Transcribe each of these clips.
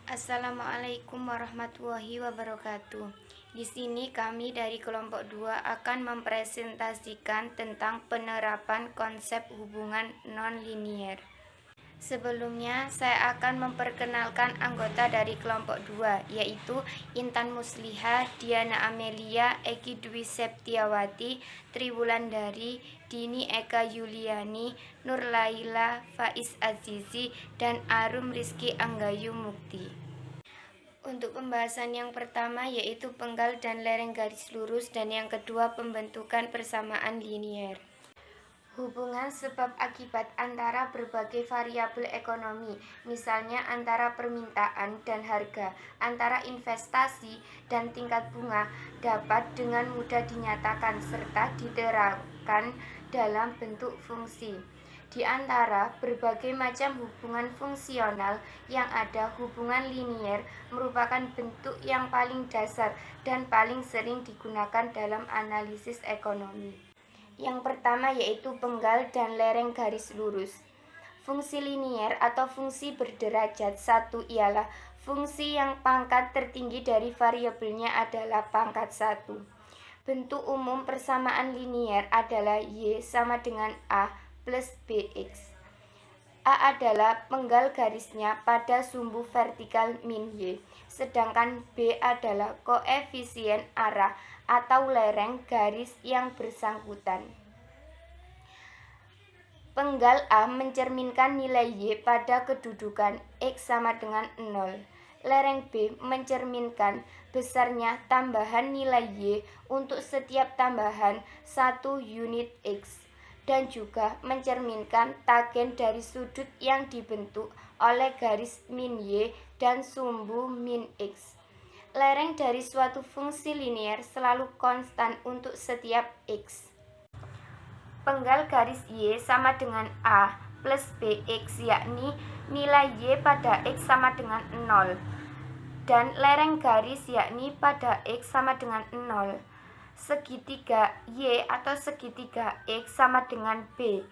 Assalamualaikum warahmatullahi wabarakatuh. Di sini kami dari kelompok 2 akan mempresentasikan tentang penerapan konsep hubungan non-linier. Sebelumnya, saya akan memperkenalkan anggota dari kelompok 2, yaitu Intan Muslihah, Diana Amelia, Eki Dwi Septiawati, Triwulandari, Dini Eka Yuliani, Nur Laila, Faiz Azizi, dan Arum Rizky Anggayu Mukti. Untuk pembahasan yang pertama yaitu penggal dan lereng garis lurus, dan yang kedua pembentukan persamaan linier. Hubungan sebab akibat antara berbagai variabel ekonomi, misalnya antara permintaan dan harga, antara investasi dan tingkat bunga, dapat dengan mudah dinyatakan serta diterangkan dalam bentuk fungsi. Di antara berbagai macam hubungan fungsional yang ada, hubungan linier merupakan bentuk yang paling dasar dan paling sering digunakan dalam analisis ekonomi. Yang pertama yaitu penggal dan lereng garis lurus. Fungsi linier atau fungsi berderajat satu ialah fungsi yang pangkat tertinggi dari variabelnya adalah pangkat 1. Bentuk umum persamaan linier adalah Y sama dengan A plus BX. A adalah penggal garisnya pada sumbu vertikal min Y, sedangkan B adalah koefisien arah atau lereng garis yang bersangkutan. Penggal A mencerminkan nilai Y pada kedudukan X sama dengan 0. Lereng B mencerminkan besarnya tambahan nilai Y untuk setiap tambahan 1 unit X, dan juga mencerminkan tagen dari sudut yang dibentuk oleh garis min Y dan sumbu min X. Lereng dari suatu fungsi linier selalu konstan untuk setiap X. Penggal garis Y sama dengan A plus BX, yakni nilai Y pada X sama dengan 0, dan lereng garis yakni pada X sama dengan 0. Segitiga Y atau segitiga X sama dengan B.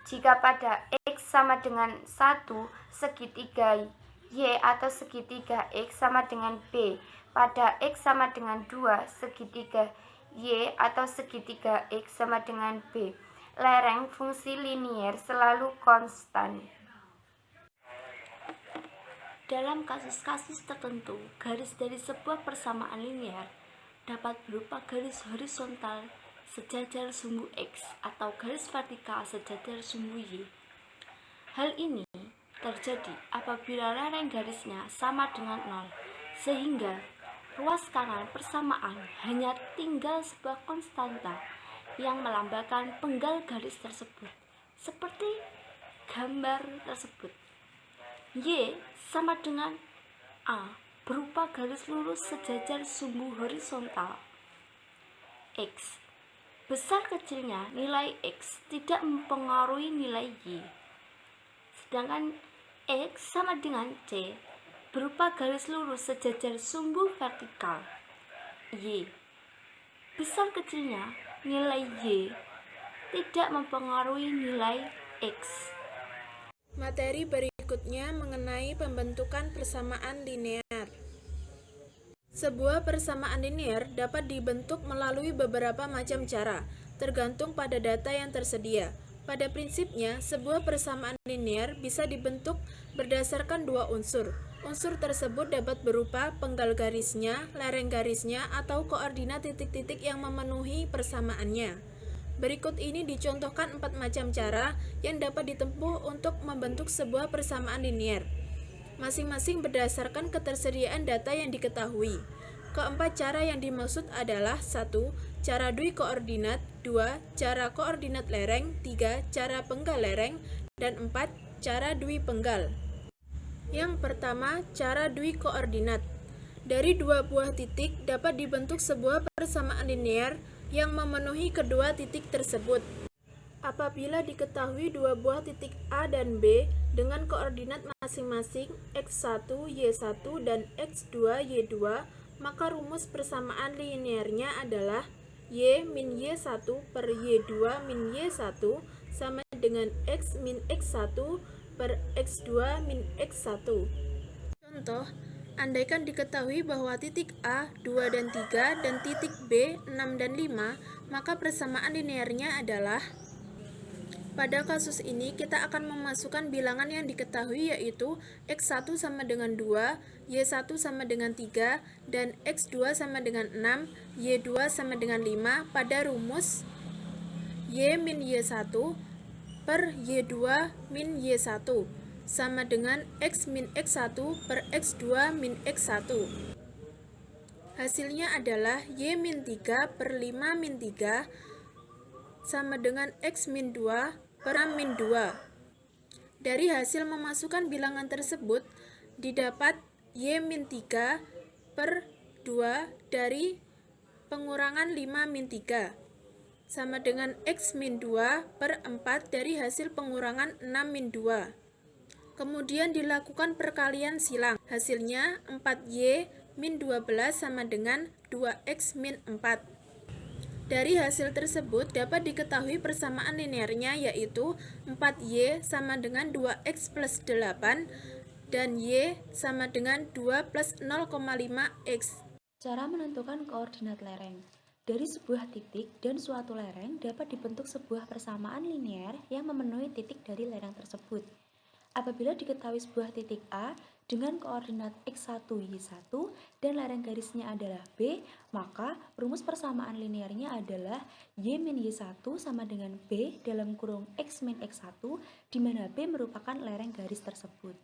Jika pada X sama dengan 1, segitiga Y atau segitiga X sama dengan B. Pada X sama dengan 2, segitiga Y atau segitiga X sama dengan B. Lereng fungsi linier selalu konstan. Dalam kasus-kasus tertentu, garis dari sebuah persamaan linier dapat berupa garis horizontal sejajar sumbu X atau garis vertikal sejajar sumbu Y. Hal ini terjadi apabila lereng garisnya sama dengan 0, sehingga ruas kanan persamaan hanya tinggal sebuah konstanta yang melambangkan penggal garis tersebut, seperti gambar tersebut. Y sama dengan A berupa garis lurus sejajar sumbu horizontal X. Besar kecilnya nilai X tidak mempengaruhi nilai Y. Sedangkan X sama dengan C berupa garis lurus sejajar sumbu vertikal Y. Besar kecilnya nilai Y tidak mempengaruhi nilai X. Materi berikutnya mengenai pembentukan persamaan linear. Sebuah persamaan linear dapat dibentuk melalui beberapa macam cara, tergantung pada data yang tersedia. Pada prinsipnya, sebuah persamaan linear bisa dibentuk berdasarkan dua unsur. Unsur tersebut dapat berupa penggal garisnya, lereng garisnya, atau koordinat titik-titik yang memenuhi persamaannya. Berikut ini dicontohkan 4 macam cara yang dapat ditempuh untuk membentuk sebuah persamaan linear, masing-masing berdasarkan ketersediaan data yang diketahui. Keempat cara yang dimaksud adalah 1. Cara dui koordinat, 2. Cara koordinat lereng, 3. Cara penggal lereng, dan 4. Cara dui penggal. Yang pertama, cara dui koordinat. Dari dua buah titik dapat dibentuk sebuah persamaan linear yang memenuhi kedua titik tersebut. Apabila diketahui dua buah titik A dan B dengan koordinat masing-masing x1, y1, dan x2, y2, maka rumus persamaan linearnya adalah y min y1 per y2 min y1 sama dengan x min x1 per x2 min x1. contoh, andaikan diketahui bahwa titik A, 2 dan 3, dan titik B, 6 dan 5, maka persamaan linearnya adalah. Pada kasus ini, kita akan memasukkan bilangan yang diketahui yaitu X1 sama dengan 2, Y1 sama dengan 3, dan X2 sama dengan 6, Y2 sama dengan 5 pada rumus Y min Y1 per Y2 min Y1 sama dengan X min X1 per X2 min X1. Hasilnya adalah Y min 3 per 5 min 3 sama dengan X min 2 per min 2. Dari hasil memasukkan bilangan tersebut, didapat Y min 3 per 2 dari pengurangan 5 min 3, sama dengan X min 2 per 4 dari hasil pengurangan 6 min 2. Kemudian dilakukan perkalian silang. Hasilnya 4Y min 12 sama dengan 2X min 4. Dari hasil tersebut dapat diketahui persamaan linearnya yaitu 4Y sama dengan 2X plus 8 dan Y sama dengan 2 plus 0,5X. Cara menentukan koordinat lereng. Dari sebuah titik dan suatu lereng dapat dibentuk sebuah persamaan linear yang memenuhi titik dari lereng tersebut. Apabila diketahui sebuah titik A dengan koordinat X1, Y1 dan lereng garisnya adalah B, maka rumus persamaan linearnya adalah Y min Y1 sama dengan B dalam kurung X min X1, di mana B merupakan lereng garis tersebut.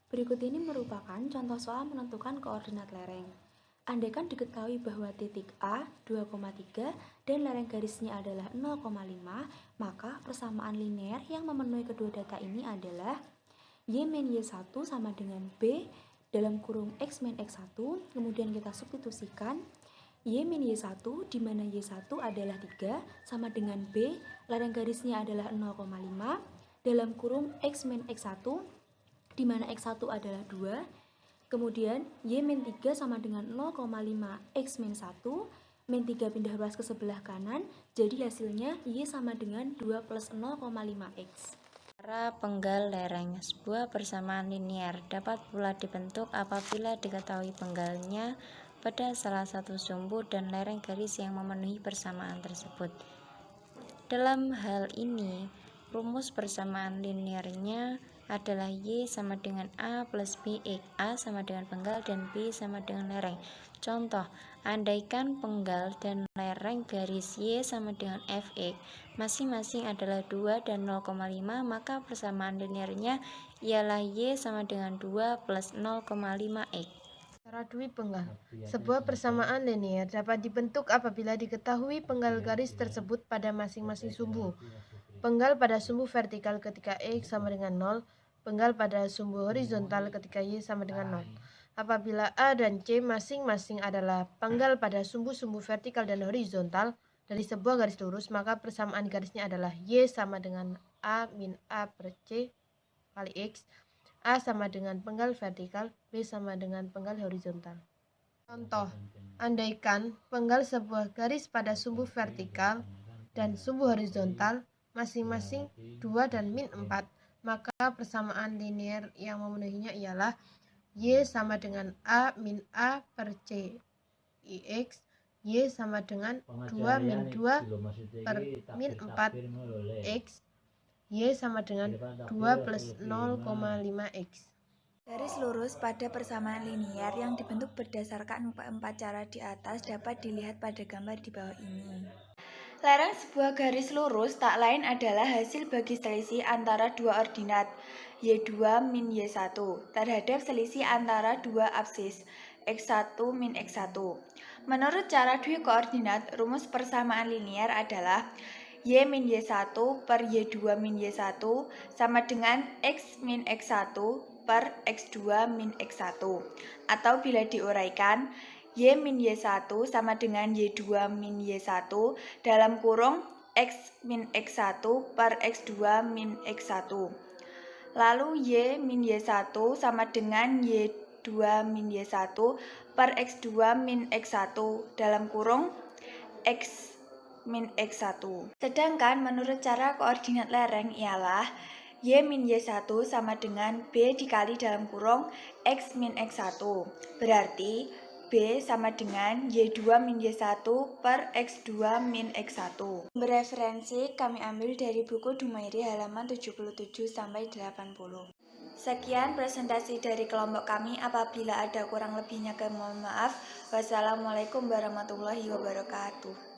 Berikut ini merupakan contoh soal menentukan koordinat lereng. Andaikan diketahui bahwa titik A 2,3 dan lereng garisnya adalah 0,5, maka persamaan linear yang memenuhi kedua data ini adalah Y min Y1 sama dengan B dalam kurung X min X1, kemudian kita substitusikan Y min Y1 di mana Y1 adalah 3 sama dengan B, lereng garisnya adalah 0,5 dalam kurung X min X1 di mana X1 adalah 2. Kemudian Y min 3 sama dengan 0,5 X min 1, min 3 pindah ruas ke sebelah kanan, jadi hasilnya Y sama dengan 2 plus 0,5X. Cara penggal lereng. Sebuah persamaan linear dapat pula dibentuk apabila diketahui penggalnya pada salah satu sumbu dan lereng garis yang memenuhi persamaan tersebut. Dalam hal ini, rumus persamaan linearnya adalah Y sama dengan A plus BX, A sama dengan penggal dan B sama dengan lereng. Contoh, andaikan penggal dan lereng garis Y sama dengan Fx masing-masing adalah 2 dan 0,5, maka persamaan linearnya ialah Y sama dengan 2 plus 0,5X. Cara duit penggal. Sebuah persamaan linear dapat dibentuk apabila diketahui penggal garis tersebut pada masing-masing sumbu. Penggal pada sumbu vertikal ketika X sama dengan 0, penggal pada sumbu horizontal ketika Y sama dengan 0. Apabila A dan C masing-masing adalah penggal pada sumbu-sumbu vertikal dan horizontal dari sebuah garis lurus, maka persamaan garisnya adalah Y sama dengan A min A per C kali X, A sama dengan penggal vertikal, B sama dengan penggal horizontal. Contoh, andaikan penggal sebuah garis pada sumbu vertikal dan sumbu horizontal masing-masing 2 dan min 4, maka persamaan linear yang memenuhinya ialah Y sama dengan A min A per C IX, Y sama dengan 2 min 2 per min 4 X, Y sama dengan 2 plus 0,5X. Garis lurus pada persamaan linear yang dibentuk berdasarkan empat cara di atas dapat dilihat pada gambar di bawah ini. Lereng sebuah garis lurus tak lain adalah hasil bagi selisih antara dua ordinat Y2 min Y1 terhadap selisih antara dua absis X1 min X1. Menurut cara dui koordinat, rumus persamaan linear adalah Y min Y1 per Y2 min Y1 sama dengan X min X1 per X2 min X1. Atau bila diuraikan, Y min Y1 sama dengan Y2 min Y1 dalam kurung X min X1 per X2 min X1. Lalu Y min Y1 sama dengan Y2 min Y1 per X2 min X1 dalam kurung X min X1. Sedangkan menurut cara koordinat lereng ialah Y min Y1 sama dengan B dikali dalam kurung X min X1. Berarti B sama dengan Y2 min Y1 per X2 min X1. Bereferensi kami ambil dari buku Dumairi halaman 77-80. Sekian presentasi dari kelompok kami. Apabila ada kurang lebihnya, mohon maaf. Wassalamualaikum warahmatullahi wabarakatuh.